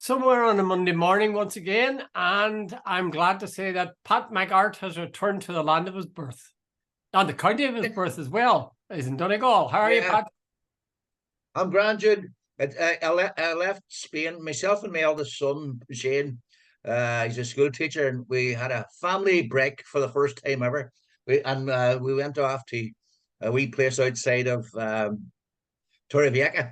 somewhere on a Monday morning once again, and I'm glad to say that Pat McArt has returned to the land of his birth, and the county of his birth as well. He's in Donegal. How are you, Pat? I'm grand, Jude. I left Spain, myself and my eldest son, Shane. He's a school teacher, and we had a family break for the first time ever. We went off to a wee place outside of Torrevieja.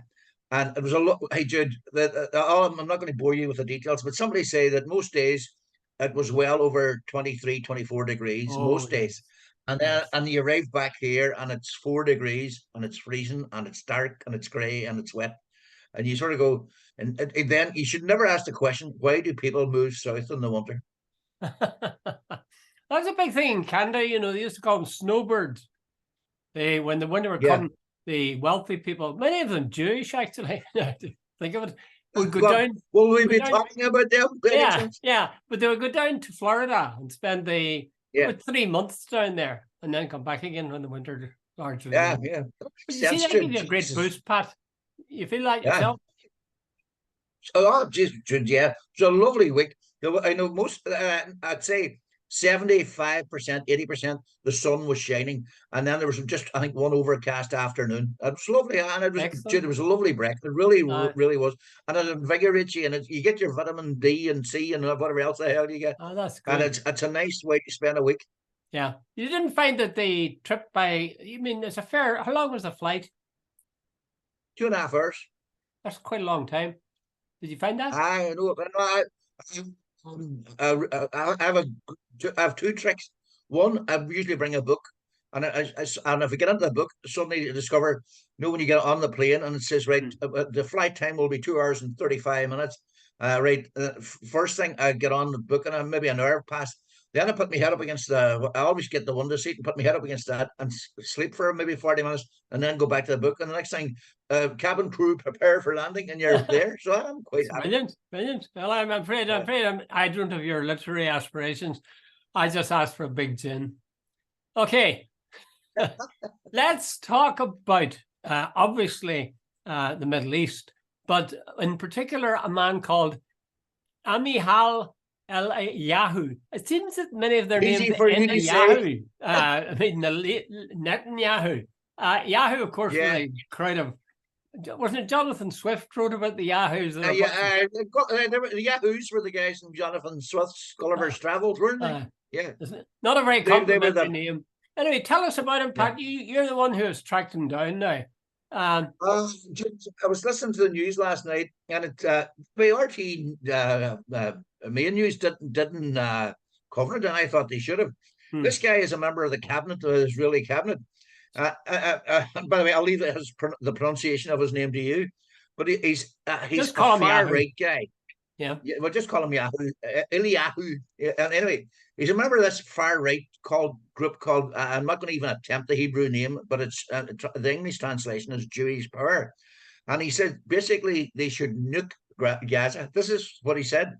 And it was a lot. Hey, Jude, I'm not going to bore you with the details, but somebody say that most days it was well over 23, 24 degrees, most days. And then and you arrive back here and it's 4 degrees and it's freezing and it's dark and it's grey and it's wet. And you sort of go, and then you should never ask the question, why do people move south in the winter? That's a big thing in Canada. You know, they used to call them snowbirds. When the winter would come, the wealthy people, many of them Jewish actually, think of it, would go down. Will we be talking about them? Yeah. But they would go down to Florida and spend 3 months down there and then come back again when the winter largely. Yeah. But you see, that gives you a great boost, Pat. You feel like yourself? Oh, yeah. It's a lovely week. I know most, I'd say 75%, 80%, the sun was shining. And then there was just, I think, one overcast afternoon. It was lovely. And it was a lovely break. It really was. And it invigorates you. And you get your vitamin D and C and whatever else the hell you get. Oh, that's good. And it's a nice way to spend a week. Yeah. You didn't find that the trip it's how long was the flight? 2.5 hours. That's quite a long time. Did you find that? I know. I have two tricks. One, I usually bring a book, and if I get into the book, suddenly you discover, when you get on the plane and it says, the flight time will be 2 hours and 35 minutes. First thing I get on the book, and maybe an hour past. Then I put my head up against I always get the window seat and put my head up against that and sleep for maybe 40 minutes and then go back to the book. And the next thing, cabin crew prepare for landing, and you're there. So I'm quite happy. Brilliant. Well, I'm afraid I don't have your literary aspirations. I just asked for a big gin. Okay. Let's talk about, obviously, the Middle East, but in particular, a man called MICHEÁL Yahoo. It seems that many of their names end in Yahoo. Netanyahu. Yahoo, of course, was a crowd of. Wasn't it Jonathan Swift wrote about the Yahoos? The Yahoos were the guys in Jonathan Swift's Gulliver's Travels, weren't they? Not a very complimentary name. Anyway, tell us about him, Pat. You're the one who has tracked him down now. I was listening to the news last night, and the RT main news didn't cover it, and I thought they should have. This guy is a member of the cabinet, the Israeli cabinet. By the way, I'll leave the pronunciation of his name to you, but he's a far right guy. Yeah, we'll just call him Yahoo, Eliyahu. And anyway, he's a member of this far right group called. I'm not going to even attempt the Hebrew name, but it's the English translation is Jewish Power. And he said basically they should nuke Gaza. This is what he said,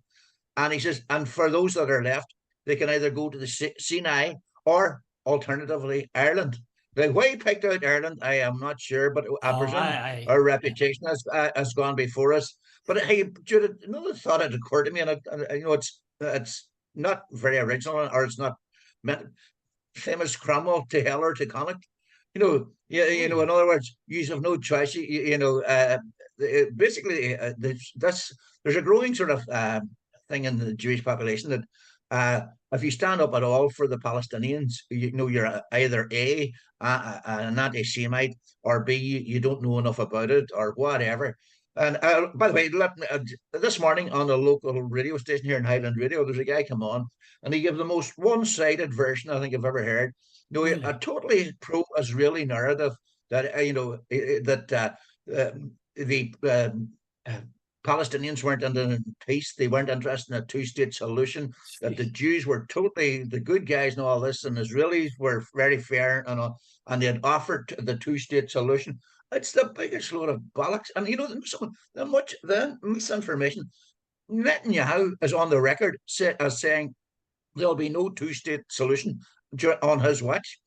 and he says, and for those that are left, they can either go to the Sinai or alternatively Ireland. Like, why he picked out Ireland, I am not sure, but I presume our reputation has gone before us. But hey, Jude, another thought had occurred to me, and it's not very original, or it's not meant. Famous Cromwell to hell or to Connacht. In other words, you have no choice. Basically, there's a growing sort of thing in the Jewish population that if you stand up at all for the Palestinians, you're either an anti-Semite, or B, you don't know enough about it, or whatever. And by the way, this morning on a local radio station here in Highland Radio, there's a guy come on, and he gave the most one-sided version I think I've ever heard. A totally pro-Israeli narrative that the Palestinians weren't interested in peace. They weren't interested in a two-state solution. That the Jews were totally the good guys and all this, and Israelis were very fair and they had offered the two-state solution. It's the biggest load of bollocks. And the misinformation. Netanyahu is on the record as saying there'll be no two-state solution on his watch.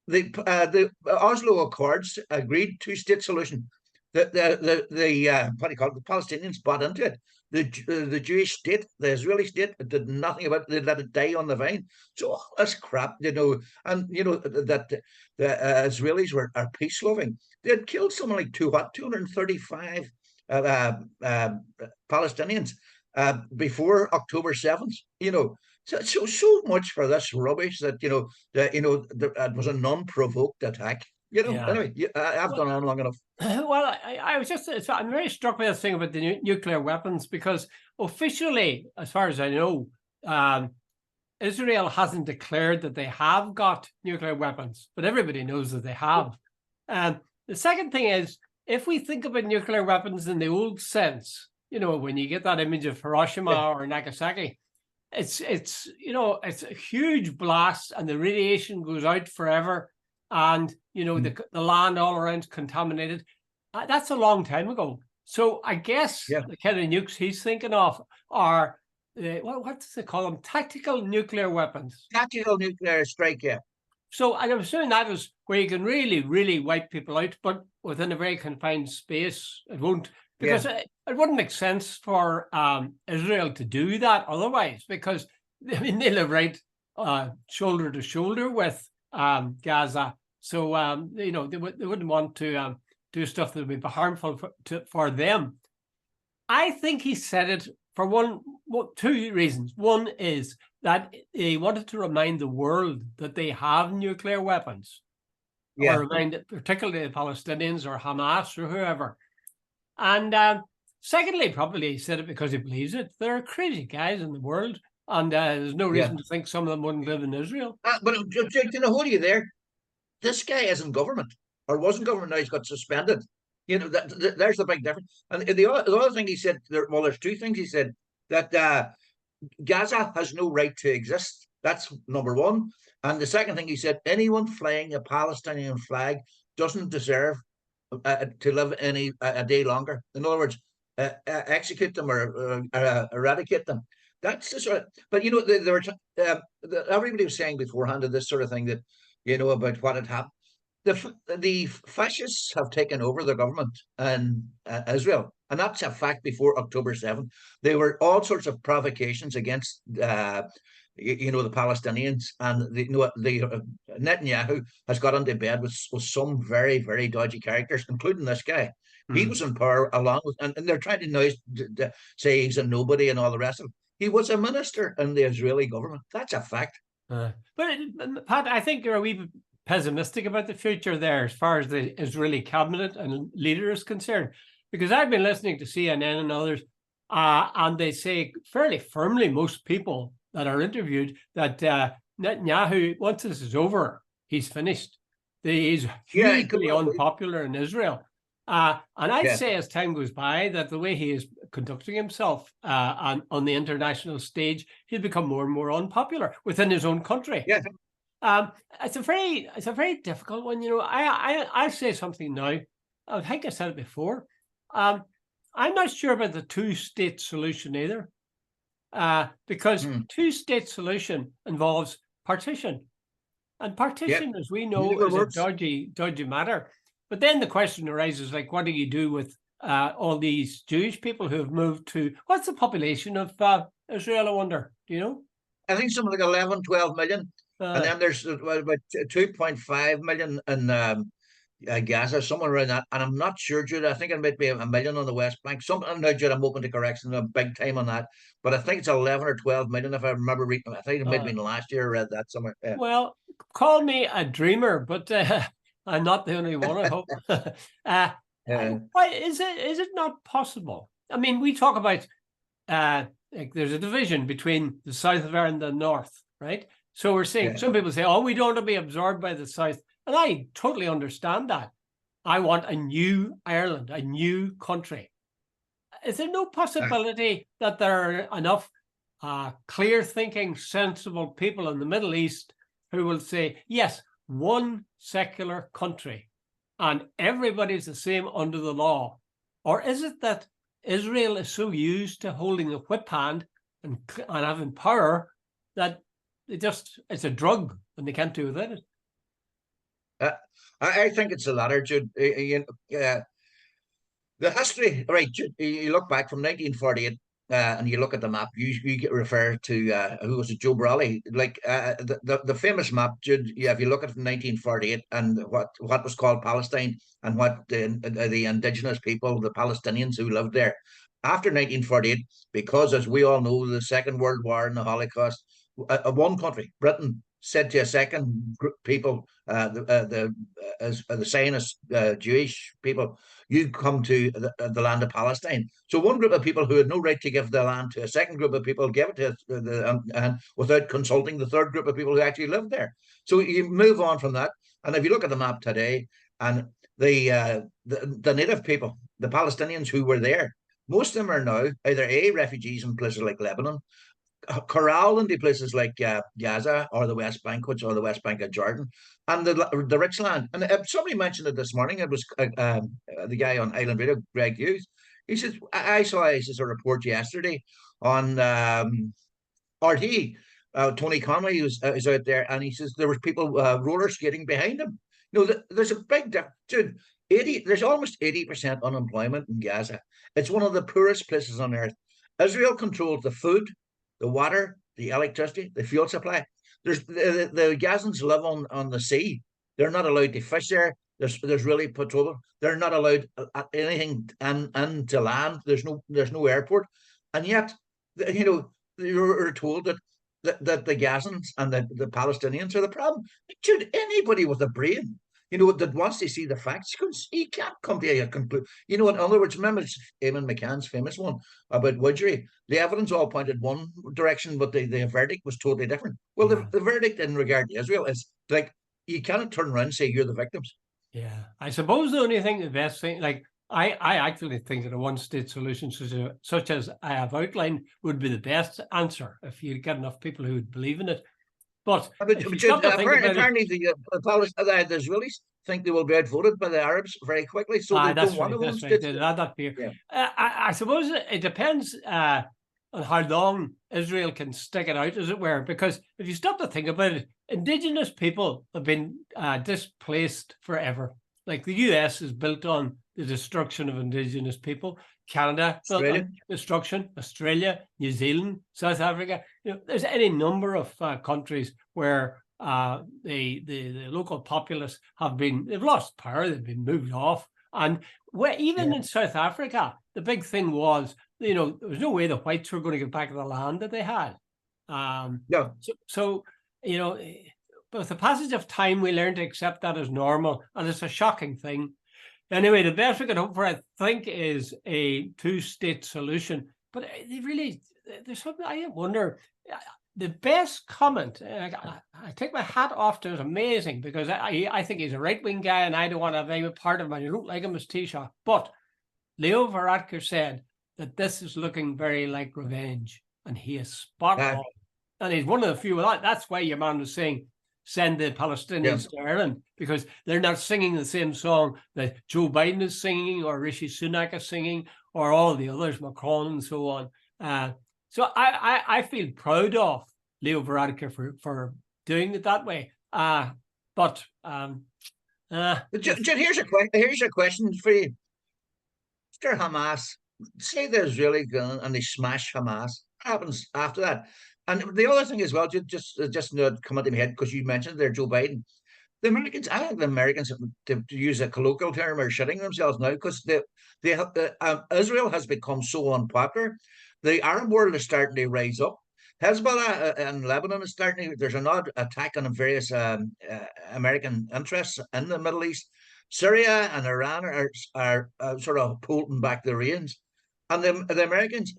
The Oslo Accords agreed two-state solution. what do you call it? The Palestinians bought into it. The Jewish state, the Israeli state, did nothing about it. They let it die on the vine. So all this crap, and that the Israelis are peace loving. They had killed something like 235 Palestinians before October 7th. So much for this rubbish that it was a non-provoked attack. Yeah. Anyway, I've gone on long enough. Well, I'm very struck by this thing about the nuclear weapons, because officially, as far as I know, Israel hasn't declared that they have got nuclear weapons, but everybody knows that they have. The second thing is, if we think about nuclear weapons in the old sense, when you get that image of Hiroshima or Nagasaki, it's a huge blast and the radiation goes out forever, and the land all around is contaminated. That's a long time ago. So I guess the kind of nukes he's thinking of are what does they call them? Tactical nuclear weapons. Tactical nuclear strike, yeah. So I'm assuming that is where you can really, really wipe people out, but within a very confined space. It won't, because it wouldn't make sense for Israel to do that otherwise, because they live right shoulder to shoulder with Gaza. So they wouldn't want to do stuff that would be harmful for them. I think he said it for two reasons. One is that he wanted to remind the world that they have nuclear weapons, or remind particularly the Palestinians or Hamas or whoever. And secondly, probably he said it because he believes it. There are crazy guys in the world, and there's no reason to think some of them wouldn't live in Israel. But hold you there. This guy isn't government, or wasn't government. Now he's got suspended. There's the big difference. And the other thing he said, there's two things he said. That Gaza has no right to exist. That's number one. And the second thing he said, anyone flying a Palestinian flag doesn't deserve to live a day longer. In other words, execute them or eradicate them. That's the sort of. But everybody was saying beforehand of this sort of thing that about what had happened. The fascists have taken over the government in Israel, and that's a fact. Before October 7th, there were all sorts of provocations against the Palestinians, and the Netanyahu has got into bed with some very, very dodgy characters, including this guy. He was in power along with, and they're trying to say he's a nobody and all the rest of it. He was a minister in the Israeli government. That's a fact. But Pat, I think you're a wee bit pessimistic about the future there as far as the Israeli cabinet and leader is concerned, because I've been listening to CNN and others, and they say fairly firmly, most people that are interviewed, that Netanyahu, once this is over, he's finished. He's hugely unpopular in Israel. And I'd say as time goes by that the way he is conducting himself on the international stage, he'll become more and more unpopular within his own country. Yeah. It's a very difficult one. I'll say something now. I think I said it before. I'm not sure about the two-state solution either, because two-state solution involves partition, and partition, as we know, is a dodgy matter. But then the question arises, like, what do you do with all these Jewish people who have moved to? What's the population of Israel? I wonder. Do you know? I think something like 11, 12 million. And then there's about 2.5 million in Gaza, somewhere around that. And I'm not sure, Jude. I think it might be a million on the West Bank. Now, Jude, I'm open to correction. I'm big time on that. But I think it's 11 or 12 million, if I remember reading. I think it might have been last year I read that somewhere. Yeah. Well, call me a dreamer, but I'm not the only one, I hope. Why is it not possible? I mean, we talk about like there's a division between the south of Ireland and the north, right? So we're saying, some people say, oh, we don't want to be absorbed by the south. And I totally understand that. I want a new Ireland, a new country. Is there no possibility that there are enough clear-thinking, sensible people in the Middle East who will say, yes, one secular country and everybody's the same under the law? Or is it that Israel is so used to holding the whip hand and having power that it's a drug and they can't do without it? I think it's the latter, Jude. The history, right? You look back from 1948, and you look at the map. You refer to who was it, Joe Brawley? Like the famous map, Jude. Yeah, if you look at it from 1948 and what was called Palestine and what the indigenous people, the Palestinians who lived there after 1948, because as we all know, the Second World War and the Holocaust, one country, Britain, said to a second group people, the Zionist Jewish people, you come to the land of Palestine. So one group of people who had no right to give the land to a second group of people gave it to and without consulting the third group of people who actually lived there. So you move on from that, and if you look at the map today, and the native people, the Palestinians who were there, most of them are now either refugees in places like Lebanon, corralled into places like Gaza or the West Bank, which or the West Bank of Jordan, and the rich land. And somebody mentioned it this morning. It was the guy on Island Radio, Greg Hughes. He says, I saw a report yesterday on RT. Tony Conway is out there, and he says there was people roller skating behind him. There's a big difference. 80, there's almost 80% unemployment in Gaza. It's one of the poorest places on earth. Israel controls the food, the water, the electricity, the fuel supply. The Gazans live on the sea. They're not allowed to fish there. There's really patrol. They're not allowed anything and to land. There's no airport, and yet you're told that the Gazans and the Palestinians are the problem. Should anybody with a brain, that wants to see the facts, he can't come to a conclusion. In other words, remember Eamon McCann's famous one about Widgery. The evidence all pointed one direction, but the verdict was totally different. Well, the verdict in regard to Israel is like, you cannot turn around and say you're the victims. Yeah, I suppose the best thing, like I actually think that a one-state solution such as I have outlined would be the best answer if you get enough people who would believe in it. But apparently the Israelis think they will be outvoted by the Arabs very quickly, so they don't want to one state. Yeah. I suppose it depends on how long Israel can stick it out, as it were, because if you stop to think about it, indigenous people have been displaced forever. Like the US is built on the destruction of indigenous people. Canada, destruction. Australia, New Zealand, South Africa. There's any number of countries where the local populace they've lost power, they've been moved off. And even in South Africa, the big thing was, there was no way the whites were going to get back to the land that they had. So with the passage of time, we learned to accept that as normal, and it's a shocking thing. Anyway, the best we can hope for, I think, is a two-state solution. But there's something I wonder. The best comment, I take my hat off to, is amazing, because I think he's a right-wing guy, and I don't want to have any part of him. I don't like him as Taoiseach. But Leo Varadkar said that this is looking very like revenge, and he is spot on. And he's one of the few. That's why your man was saying, send the Palestinians to Ireland, because they're not singing the same song that Joe Biden is singing, or Rishi Sunak is singing, or all the others, Macron and so on. So I feel proud of Leo Varadkar for doing it that way. But here's a question for you. After Hamas, say the Israeli gun and they smash Hamas, what happens after that? And the other thing as well, just come into my head, because you mentioned there Joe Biden. The Americans, I think the Americans, to use a colloquial term, are shitting themselves now, because Israel has become so unpopular. The Arab world is starting to rise up. Hezbollah in Lebanon is starting. There's an odd attack on various American interests in the Middle East. Syria and Iran are sort of pulling back the reins, and the Americans.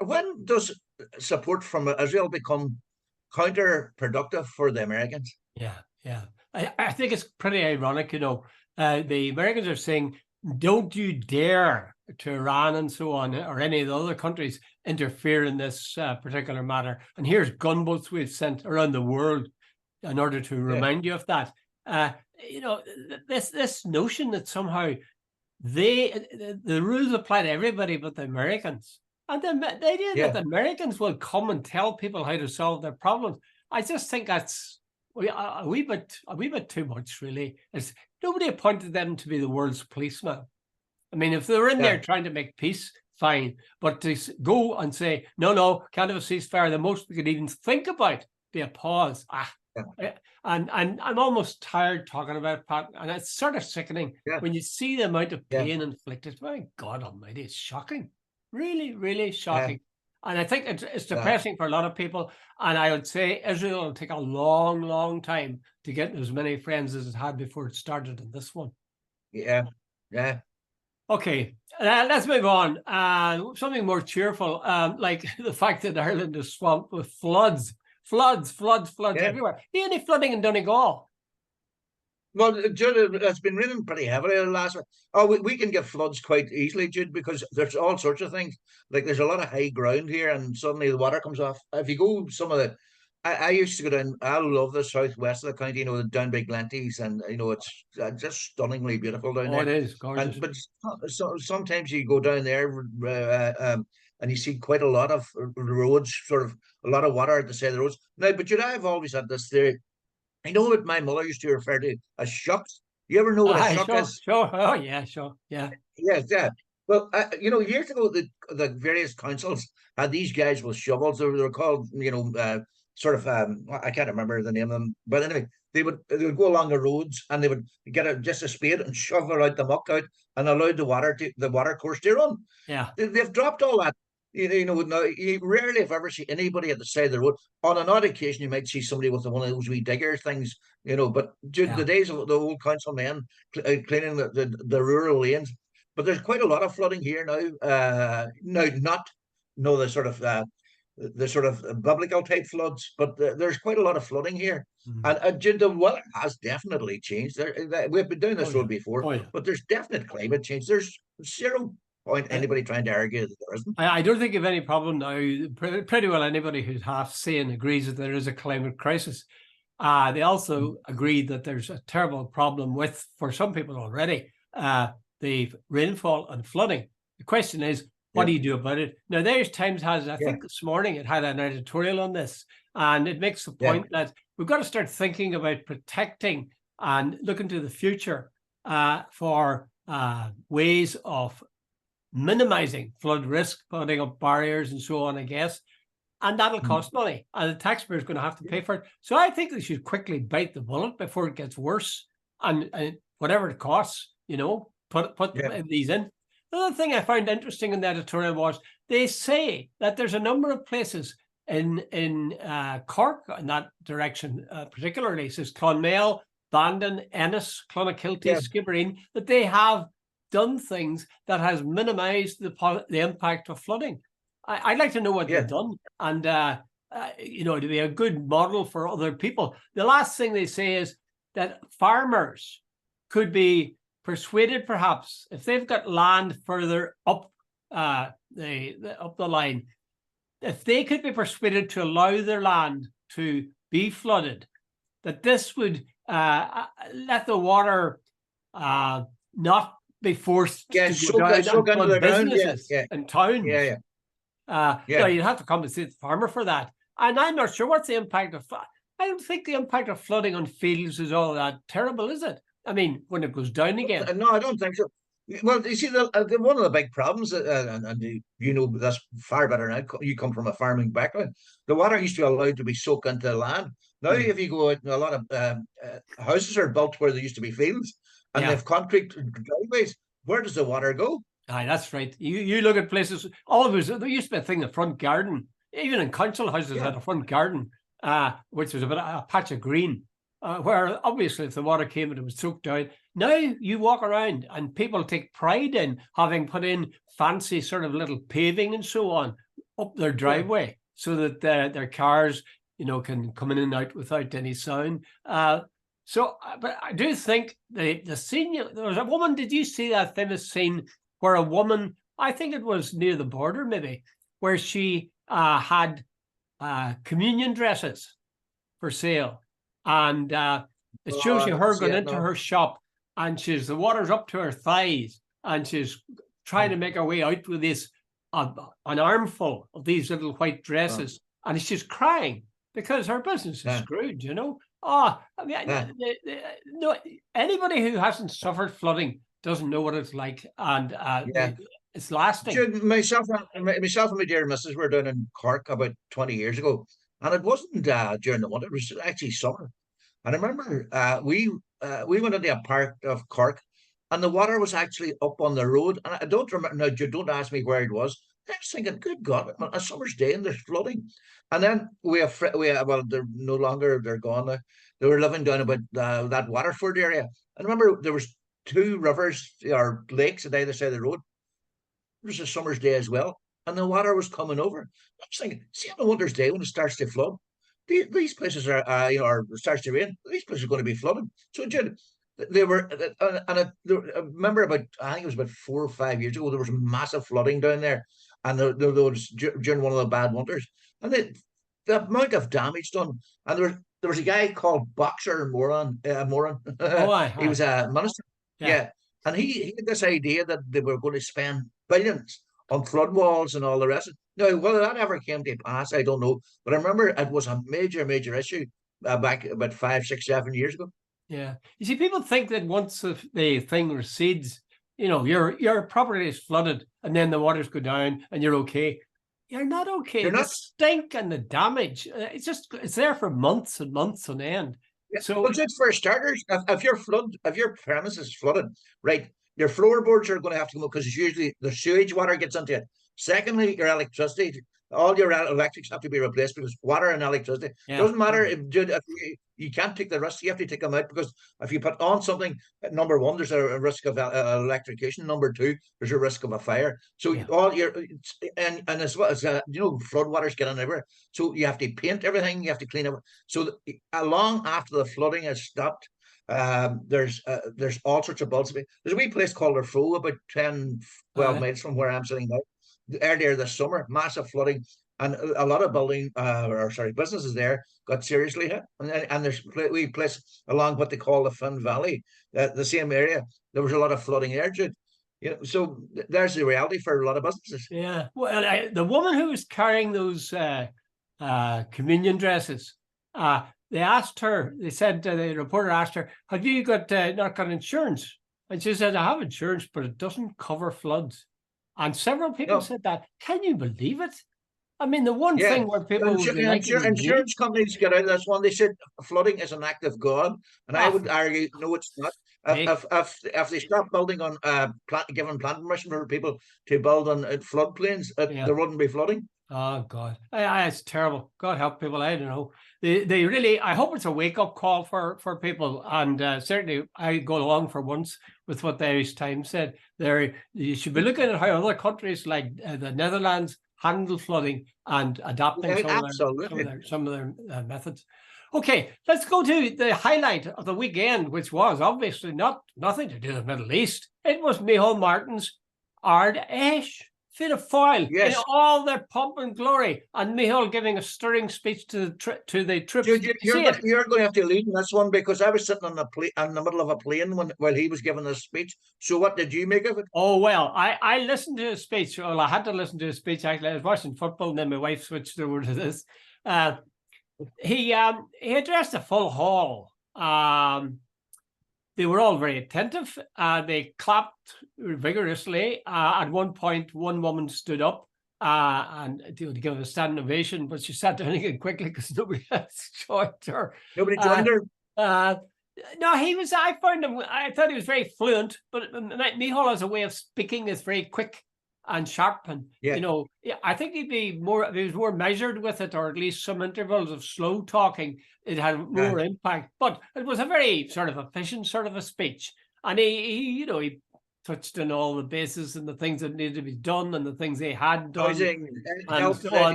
When does support from Israel become counterproductive for the Americans? Yeah. I think it's pretty ironic, the Americans are saying, don't you dare to Iran and so on, or any of the other countries, interfere in this particular matter. And here's gunboats we've sent around the world in order to remind you of that. This notion that somehow the rules apply to everybody but the Americans. And the idea that the Americans will come and tell people how to solve their problems, I just think that's a wee bit too much, really. Nobody appointed them to be the world's policeman. I mean, if they're in Yeah. there trying to make peace, fine. But to go and say, no, can't have a ceasefire, the most we could even think about be a pause. Yeah. And I'm almost tired talking about it, Pat, and it's sort of sickening Yeah. when you see the amount of Yeah. pain inflicted. My God Almighty, it's shocking, really, really shocking. And I think it's depressing for a lot of people. And I would say Israel will take a long, long time to get as many friends as it had before it started in this one. Yeah. Yeah. Okay, let's move on. Something more cheerful, like the fact that Ireland is swamped with floods Yeah. everywhere. Any flooding in Donegal? Well, Jude, it's been raining pretty heavily the last week. Oh, we can get floods quite easily, Jude, because there's all sorts of things. Like there's a lot of high ground here, and suddenly the water comes off. If you go some of the, I used to go down. I love the southwest of the county. You know, down by Glenties, and it's just stunningly beautiful down Oh, it there. is gorgeous. But sometimes you go down there, and you see quite a lot of roads, sort of a lot of water at the side of the roads. Now, but Jude, I've always had this theory. I know what my mother used to refer to as shucks. You ever know what a shuck Sure, is? sure. Oh, yeah, sure. Yeah. Yes, yeah. Well, years ago, the various councils had these guys with shovels. They were called, sort of. I can't remember the name of them, but anyway, they would go along the roads and they would get just a spade and shovel out the muck out and allow the water course to run. Yeah. They've dropped all that. Now you rarely have ever see anybody at the side of the road. On an odd occasion, you might see somebody with one of those wee digger things, But the days of the old council men cleaning the rural lanes, but there's quite a lot of flooding here now. Now, not no the sort of biblical type floods, but there's quite a lot of flooding here. Mhm. And the weather has definitely changed. We've been down this road before, Oh, yeah. but there's definite climate change. There's zero point anybody trying to argue that there isn't. I don't think of any problem now. Pretty well anybody who's half sane agrees that there is a climate crisis. They also agree that there's a terrible problem with, for some people already, the rainfall and flooding. The question is, what do you do about it? Now, there's Times has, I think this morning, it had an editorial on this, and it makes the point that we've got to start thinking about protecting and looking to the future for ways of minimizing flood risk, putting up barriers and so on, I guess. And that'll cost money. And the taxpayer is going to have to pay for it. So I think they should quickly bite the bullet before it gets worse. And whatever it costs, put these in. The other thing I found interesting in the editorial was they say that there's a number of places in Cork in that direction, particularly, says Clonmel, Bandon, Ennis, Clonakilty, Skibbereen, that they have done things that has minimized the impact of flooding. I'd like to know what they've done, and to be a good model for other people. The last thing they say is that farmers could be persuaded, perhaps, if they've got land further up the line, if they could be persuaded to allow their land to be flooded, that this would let the water not be forced to go down and flood businesses and towns. You'd have to compensate the farmer for that. And I'm not sure what's the impact of. I don't think the impact of flooding on fields is all that terrible, is it? I mean, when it goes down again. No, I don't think so. Well, you see, one of the big problems, and that's far better now. You come from a farming background. The water used to be allowed to be soaked into the land. Now, if you go out, a lot of houses are built where there used to be fields, and they've concrete driveways. Where does the water go? Aye, that's right. You look at places. Always there used to be a thing, the front garden. Even in council houses had a front garden, which was a patch of green. Where obviously if the water came and it was soaked down, now you walk around and people take pride in having put in fancy sort of little paving and so on up their driveway so that their cars, can come in and out without any sound. But I do think the scene, there was a woman, did you see that famous scene where a woman, I think it was near the border maybe, where she had communion dresses for sale. And it shows you her going into her shop, and the water's up to her thighs, and she's trying to make her way out with this an armful of these little white dresses, and she's crying because her business is screwed. No, anybody who hasn't suffered flooding doesn't know what it's like, and Yeah. it's lasting. Jude, myself and my dear missus were down in Cork about 20 years ago, and it wasn't during the winter; it was actually summer. And I remember we went into a part of Cork, and the water was actually up on the road. And I don't remember now. Jude, don't ask me where it was. I was thinking, good God, a summer's day and there's flooding. And then well, they're no longer, they're gone now. They were living down about that Waterford area. And remember, there was two rivers or lakes at either side of the road. It was a summer's day as well, and the water was coming over. I was thinking, see on a winter's day when it starts to flood, these places are, or it starts to rain, these places are going to be flooded. So, Jude, they were, and I remember about, I think it was about 4 or 5 years ago, there was massive flooding down there, and there was during one of the bad winters, and the amount of damage done, and there was a guy called Boxer Moran. Oh, He was a minister, yeah. yeah, and he had this idea that they were going to spend billions on flood walls and all the rest. Now, whether that ever came to pass, I don't know. But I remember it was a major, major issue back about 5, 6, 7 years ago. Yeah. You see, people think that once the thing recedes, your property is flooded and then the waters go down and you're okay. You're not okay. You're The not. stink and the damage, it's there for months and months on end. Yeah. So, Well, just for starters, if your premise is flooded, right, your floorboards are going to have to come up because usually the sewage water gets into it. Secondly, your electricity, all your electrics have to be replaced because water and electricity yeah. doesn't matter if you can't take the risk. You have to take them out because if you put on something, number one, there's a risk of electrocution. Number two, there's a risk of a fire. So Yeah. all your and as well as flood waters get in everywhere. So you have to paint everything. You have to clean up. So long after the flooding has stopped, there's all sorts of builds. There's a wee place called Erfo about 10, 12 miles from where I'm sitting now. Earlier this summer, massive flooding, and a lot of businesses there got seriously hit. And there's we place along what they call the Finn Valley, the same area. There was a lot of flooding there, Jude. So there's the reality for a lot of businesses. Yeah. Well, the woman who was carrying those communion dresses, they asked her, they said, the reporter asked her, have you not got insurance? And she said, I have insurance, but it doesn't cover floods. And several people said that. Can you believe it? I mean, the one thing where people would be like insurance companies get out of this one. They said flooding is an act of God, and I would argue no, it's not. If they stop building on giving planting permission for people to build on floodplains, there wouldn't be flooding. Oh God, it's terrible. God help people. I don't know. They really. I hope it's a wake up call for people, and certainly I go along for once with what the Irish Times said. You should be looking at how other countries like the Netherlands handle flooding and adopting some of their methods. Okay, let's go to the highlight of the weekend, which was obviously nothing to do with the Middle East. It was MICHEÁL Martin's Ard Éis. Fianna Fáil in all their pomp and glory, and MICHEÁL giving a stirring speech to the troops. You're going to have to lead in this one because I was sitting in the middle of a plane while he was giving this speech. So what did you make of it? Oh, well, I listened to his speech. Well, I had to listen to his speech, actually. I was watching football, and then my wife switched over to this. He addressed the full hall. They were all very attentive. They clapped vigorously. At one point, one woman stood up and to give a standing ovation, but she sat down again quickly because nobody else joined her. Nobody joined her? No, I thought he was very fluent, but MICHEÁL has a way of speaking that's very quick and sharp. And, I think he was more measured with it, or at least some intervals of slow talking. It had more impact, but it was a very sort of efficient sort of a speech. And he touched on all the bases and the things that needed to be done and the things they had done. But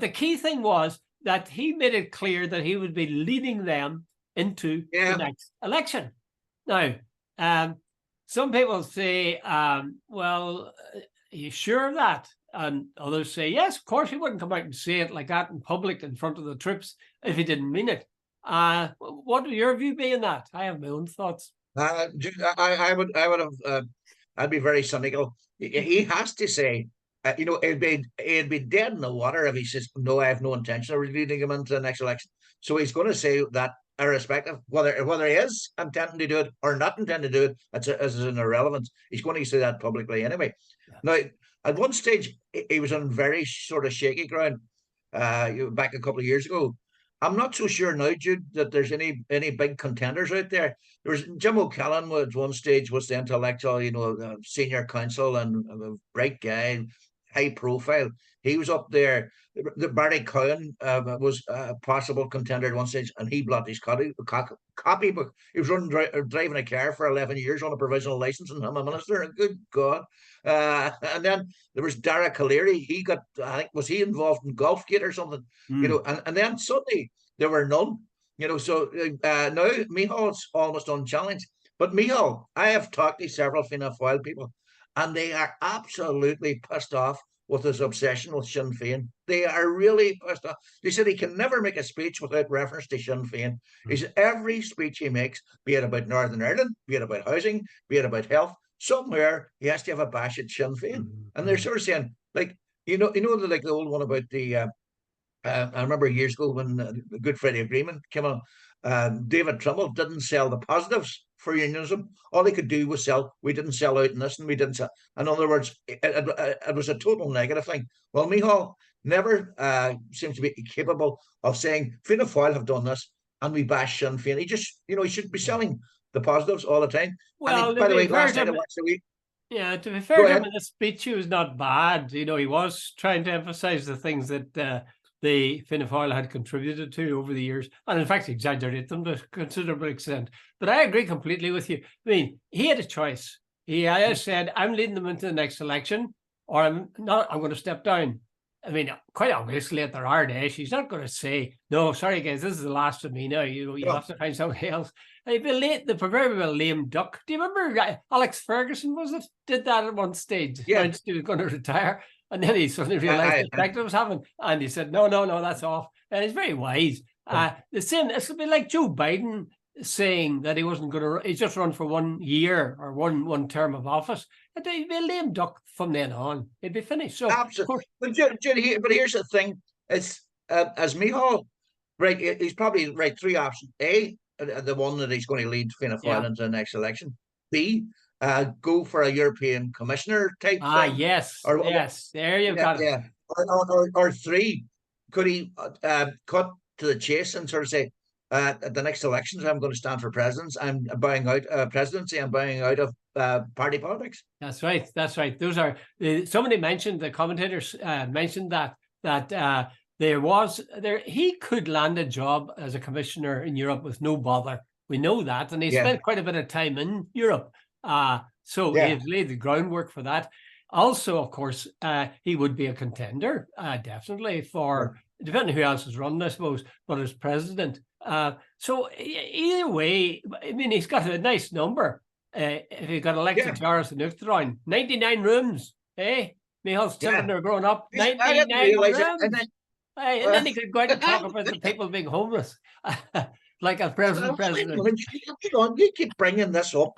the key thing was that he made it clear that he would be leading them into the next election. Now, some people say, well, are you sure of that? And others say, yes, of course, he wouldn't come out and say it like that in public in front of the troops if he didn't mean it. What would your view be on that? I have my own thoughts. I'd be very cynical. He has to say, it'd be dead in the water if he says, no, I have no intention of leading him into the next election. So he's going to say that irrespective whether he is intending to do it or not intending to do it. It's an irrelevance. He's going to say that publicly anyway. Yeah. Now, at one stage, he was on very sort of shaky ground. Back a couple of years ago. I'm not so sure now, Jude, that there's any big contenders out there. There was Jim O'Callaghan at one stage was the intellectual, senior counsel and a bright guy, high profile. He was up there. The Barry Cowan was a possible contender at one stage, and he blocked his copybook. He was driving a car for 11 years on a provisional license, and I'm a minister. Good God! And then there was Dara Calleary. He got, I think, was he involved in Golfgate or something? And then suddenly there were none. So now MICHEÁL's almost unchallenged. But MICHEÁL, I have talked to several Fianna Fáil people, and they are absolutely pissed off with his obsession with Sinn Féin. They are really pissed off. They said he can never make a speech without reference to Sinn Féin. He said every speech he makes, be it about Northern Ireland, be it about housing, be it about health, somewhere he has to have a bash at Sinn Féin. And they're sort of saying, like, like the old one about the I remember years ago when the Good Friday Agreement came on, David Trimble didn't sell the positives for unionism. All he could do was sell, we didn't sell out in this and we didn't sell. In other words, it was a total negative thing. Well, MICHEÁL never seems to be capable of saying, Fianna Fáil have done this and we bash Sinn Féin. He just, he should be selling the positives all the time. Well, by the way, last night I watched the week. Yeah, to be fair to him, the speech was not bad. He was trying to emphasise the things that the Fianna Fáil had contributed to over the years, and in fact exaggerate them to a considerable extent. But I agree completely with you. I mean, he had a choice. He either said, I'm leading them into the next election, or I'm going to step down. I mean, quite obviously at their hard age, he's not going to say, no, sorry guys, this is the last of me now. You have to find somebody else. The proverbial lame duck. Do you remember Alex Ferguson, did that at one stage? Yeah. Announced he was going to retire. And then he suddenly realized the effect it was having, and he said, no, that's off. And he's very wise. The same, it's a bit like Joe Biden saying that he wasn't going to, he's just run for 1 year or one term of office. And he'd be a lame duck from then on. He'd be finished. So, absolutely. But here's the thing: it's as MICHEÁL, right? He's probably right. Three options: A, the one that he's going to lead Fianna Fáil into the next election. B, go for a European commissioner type thing. Yes. There you've got it. Yeah. Or three, could he cut to the chase and sort of say, at the next elections, I'm going to stand for presidency. I'm buying out presidency. I'm buying out of party politics. That's right. Those are somebody mentioned, the commentators mentioned that he could land a job as a commissioner in Europe with no bother. We know that, and he spent quite a bit of time in Europe. So he's laid the groundwork for that. Also, of course, he would be a contender, definitely, for depending who else is running, I suppose, but as president. So either way, I mean, he's got a nice number. If he got elected to Áras an Uachtaráin, 99 rooms, eh? MICHEÁL's children are growing up, 99 rooms. And then he could go out and talk about the people being homeless, like a president. You keep bringing this up.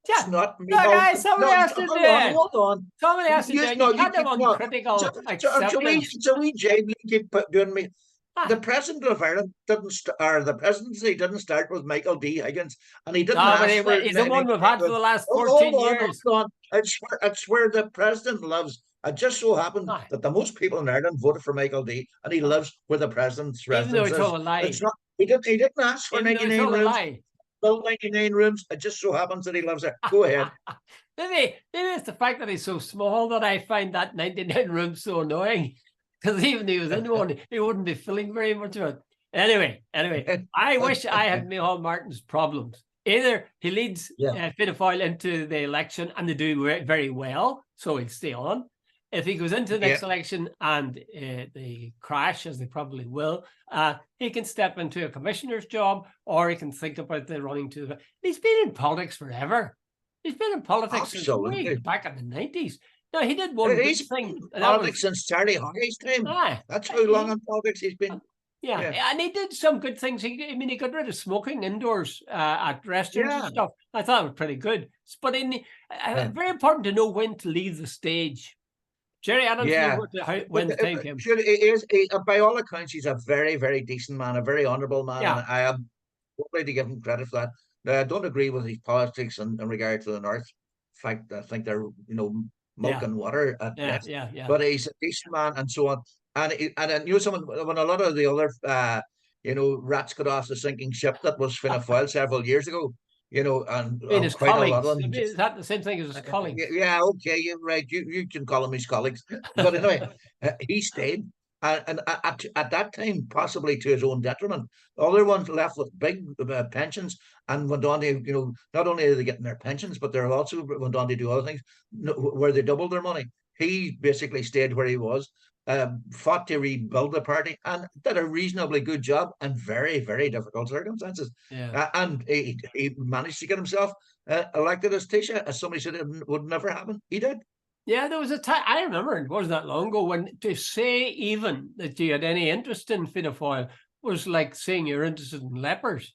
It's not me. Guys, somebody has to do it. Hold on. Somebody has to do it. You can't have uncritical acceptance. So we Jay keep doing me. The president of Ireland the presidency didn't start with Michael D. Higgins, and he didn't ask for. He's the one we've had for the last 14 years. Hold on. It's where the president lives. It just so happened that the most people in Ireland voted for Michael D, and he lives where the president's residence is. Even though he told a lie. He didn't ask for 99 rooms. Build 99 rooms. It just so happens that he lives there. Go ahead. Maybe it's the fact that he's so small that I find that 99 rooms so annoying. Because even if he was in one, he wouldn't be filling very much of it. Anyway, I wish I had MICHEÁL Martin's problems. Either he leads Fianna Fáil into the election and they do very well, so he'll stay on. If he goes into the next election and they crash, as they probably will, he can step into a commissioner's job, or he can think about the running to the. He's been in politics forever. He's been in politics since way back in the 90s. No, he did one good thing. Politics since Charlie Hockey's time. That's how long in politics he's been. Yeah, and he did some good things. He got rid of smoking indoors at restaurants and stuff. I thought it was pretty good. But very important to know when to leave the stage. Jerry Adams knew when to take him. Sure, by all accounts, he's a very, very decent man, a very honourable man. Yeah. totally to give him credit for that. Now, I don't agree with his politics in regard to the North. In fact, I think they're milk Yeah, and water at yeah, best. yeah, yeah. But he's a decent man and so on. And then, someone when a lot of the other rats got off the sinking ship that was Fianna Fáil several years ago, and I mean, his quite a lot colleagues. of I them mean, is just that the same thing as his colleagues? yeah, okay, you're right. You can call them his colleagues, but anyway, he stayed, and at that time, possibly to his own detriment. Other ones left with big pensions and went on to, not only are they getting their pensions, but they're also went on to do other things where they doubled their money. He basically stayed where he was, fought to rebuild the party, and did a reasonably good job in very, very difficult circumstances. Yeah. And he managed to get himself elected as Taoiseach, as somebody said it would never happen. He did. Yeah, there was a time, I remember, it wasn't that long ago, when to say even that you had any interest in Fianna Fáil was like saying you're interested in lepers.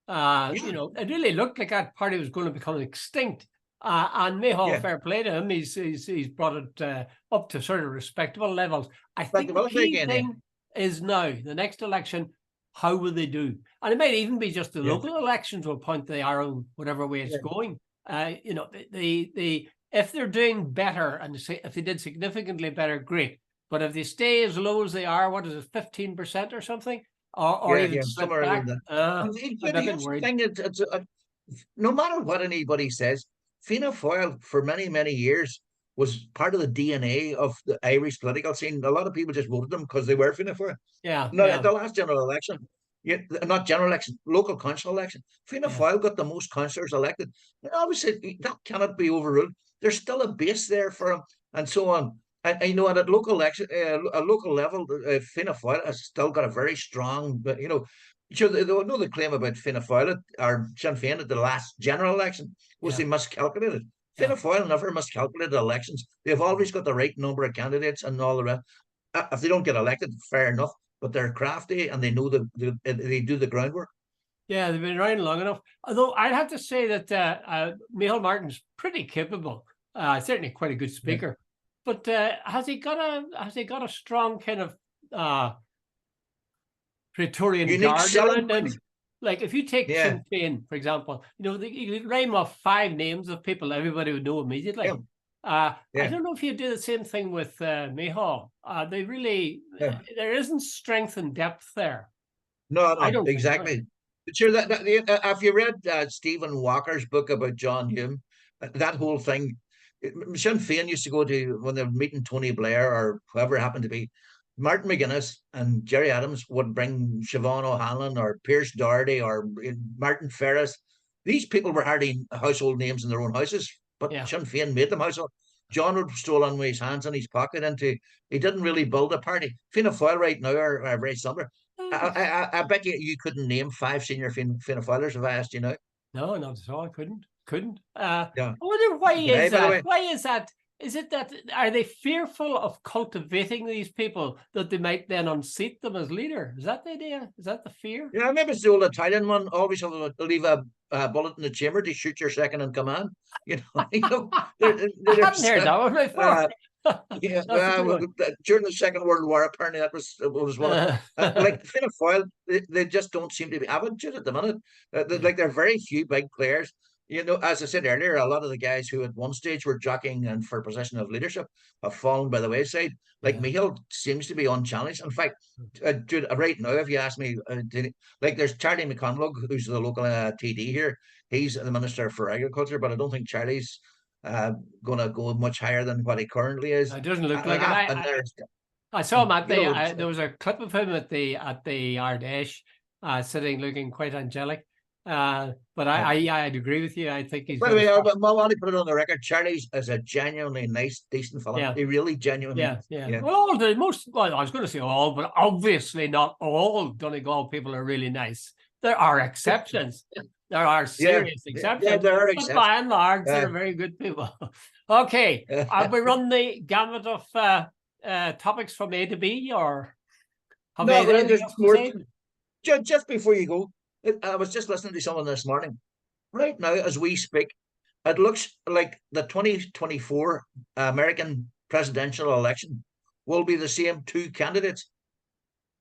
Yeah, It really looked like that party was going to become extinct. And MICHEÁL, yeah. fair play to him, he's brought it up to sort of respectable levels. I But think the development key again, yeah. thing is now, the next election, how will they do? And it might even be just the Yeah. local elections will point the arrow whatever way it's Yeah. going. If they're doing better and if they did significantly better, great. But if they stay as low as they are, what is it, 15% or something, or Yeah, even yeah, slip somewhere back? around that. I'm a bit Here's the worried. thing: no matter what anybody says, Fianna Fáil for many, many years was part of the DNA of the Irish political scene. A lot of people just voted them because they were Fianna Fáil. Yeah, No, at yeah, the last general election, yeah, not general election, local council election, Fianna yeah, Fáil got the most councillors elected. And obviously, that cannot be overruled. There's still a base there for them, and so on. And at local election, a local level, Fianna Fáil has still got a very strong, sure, they know the claim about Fianna Fáil or Sinn Féin at the last general election was yeah, they miscalculated. yeah. Fianna Fáil never miscalculated elections. They've always got the right number of candidates and all the rest. If they don't get elected, fair enough. But they're crafty and they know they do the groundwork. Yeah, they've been around long enough. Although I'd have to say that Micheál Martin's pretty capable. Certainly quite a good Yeah. speaker. But has he got a strong kind of Praetorian Unique guard selling around him? point. Like if you take Yeah, Sinn Féin, for example, you could name off 5 names of people everybody would know immediately. yeah, I yeah, don't know if you do the same thing with Micheál. They really, yeah. there isn't strength and depth there. No, I no, don't think. exactly. But sure, have you read Stephen Walker's book about John Hume? That whole thing, Sinn Féin used to go to when they were meeting Tony Blair or whoever it happened to be. Martin McGuinness and Jerry Adams would bring Siobhan O'Hanlon or Pierce Doherty or Martin Ferris. These people were hardly household names in their own houses, but Yeah. Sinn Féin made them household. John would stroll on with his hands in his pocket he didn't really build a party. Fianna Fáil right now are very similar. I bet you couldn't name 5 senior Fianna Fáilers if I asked you now. No, not at all. I couldn't. Yeah. I wonder why Hey, is by the that? way, Why is that? Is it that are they fearful of cultivating these people that they might then unseat them as leader? Is that the idea? Is that the fear? yeah, maybe it's the old Italian one. Always have to leave a bullet in the chamber to shoot your second in command. I hadn't there's heard that one before. yeah, That's a good one. during the Second World War, apparently that was one of like Fianna Fáil. They just don't seem to be having it at the minute. Yeah, Like there are very few big players. As I said earlier, a lot of the guys who at one stage were jockeying and for position of leadership have fallen by the wayside. Like yeah. MICHEÁL seems to be unchallenged. In fact, Jude, right now, if you ask me, like there's Charlie McConlogue, who's the local TD here. He's the Minister for Agriculture, but I don't think Charlie's going to go much higher than what he currently is. It doesn't look like it. And there's, I saw him at you know, there was a clip of him at the Ardèche, sitting looking quite angelic. But I'd agree with you. I think he's by the got way, a I want to put it on the record. Charlie's is a genuinely nice, decent fella. yeah. He really genuinely, Yeah. yeah, Well, I was going to say all, but obviously not all Donegal people are really nice. There are exceptions. There are yeah, serious yeah. exceptions, There are but exceptions. by and large, Uh, they're very good people. Okay, have we run the gamut of topics from A to B, or have you no, but anything there's else to more. say? Just before you go, I was just listening to someone this morning. Right now, as we speak, it looks like the 2024 American presidential election will be the same 2 candidates,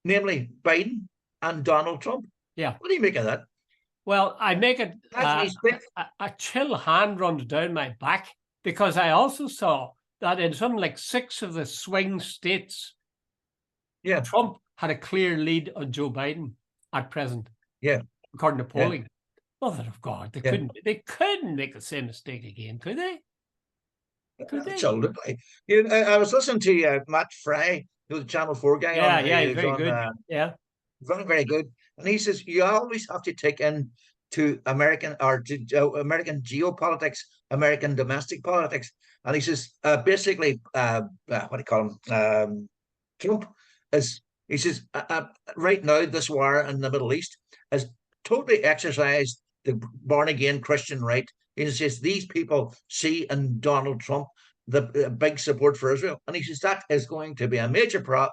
namely Biden and Donald Trump. Yeah. What do you make of that? Well, I make it a chill hand runs down my back, because I also saw that in some like 6 of the swing states, Trump had a clear lead on Joe Biden at present. According to polling. Mother of God, they couldn't make the same mistake again, could they? Absolutely. I was listening to Matt Fry, the Channel 4 guy. He's very good. Very, very good. And he says you always have to take into American American geopolitics, American domestic politics. And he says basically, what do you call him? Trump he says right now this war in the Middle East has totally exercised the born again Christian right. He says these people see in Donald Trump the big support for Israel, and he says that is going to be a major prong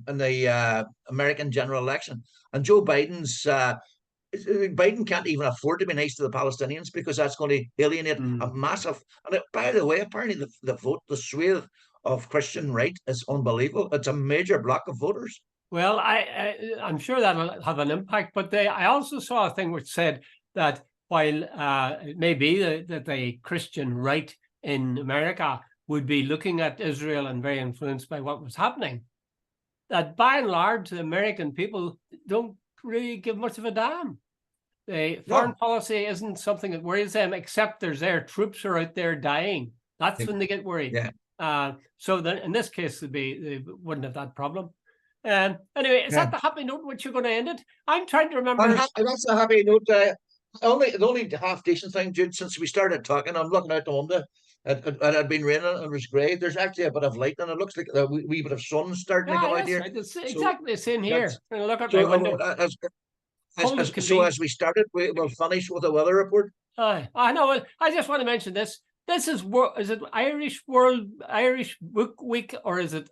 in the American general election. And Joe Biden's Biden can't even afford to be nice to the Palestinians, because that's going to alienate a massive. And by the way, apparently the swathe of Christian right is unbelievable. It's a major block of voters. Well, I'm sure that'll have an impact, but I also saw a thing which said that while it may be that the Christian right in America would be looking at Israel and very influenced by what was happening, that by and large, the American people don't really give much of a damn. The foreign policy isn't something that worries them, except their troops are out there dying. That's when they get worried. So in this case, they wouldn't have that problem. Anyway, is that the happy note which you're going to end it? I'm trying to remember. That's a happy note. The only half decent thing, Jude, since we started talking, I'm looking out the window. It had been raining and it was grey. There's actually a bit of light, and it looks like a wee bit of sun starting to come out here. Right. It's exactly the same here. Look at my window. So as we started, we'll finish with a weather report. I know. I just want to mention this. This is it Irish Book Week, or is it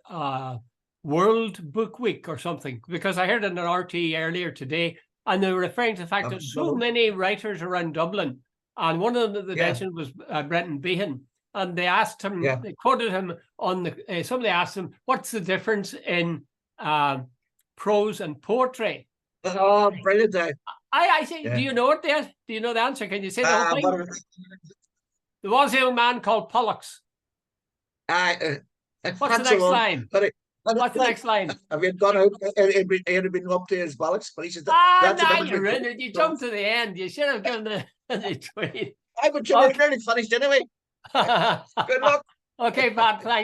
World Book Week or something? Because I heard it on RT earlier today, and they were referring to the fact that so many writers around Dublin, and one of them that they mentioned was Brenton Behan, and they asked him, they quoted him on somebody asked him, what's the difference in prose and poetry? Oh, brilliant! I think. Do you know it? Do you know the answer? Can you say the whole thing? There was a young man called Pollux. What's the next line? What's the next line? Have you gone out? It had been up to his bollocks, but he said, you're in it. You jumped to the end. You should have given the tweet. I would nearly finished anyway. Good luck. Okay, Pat, thanks.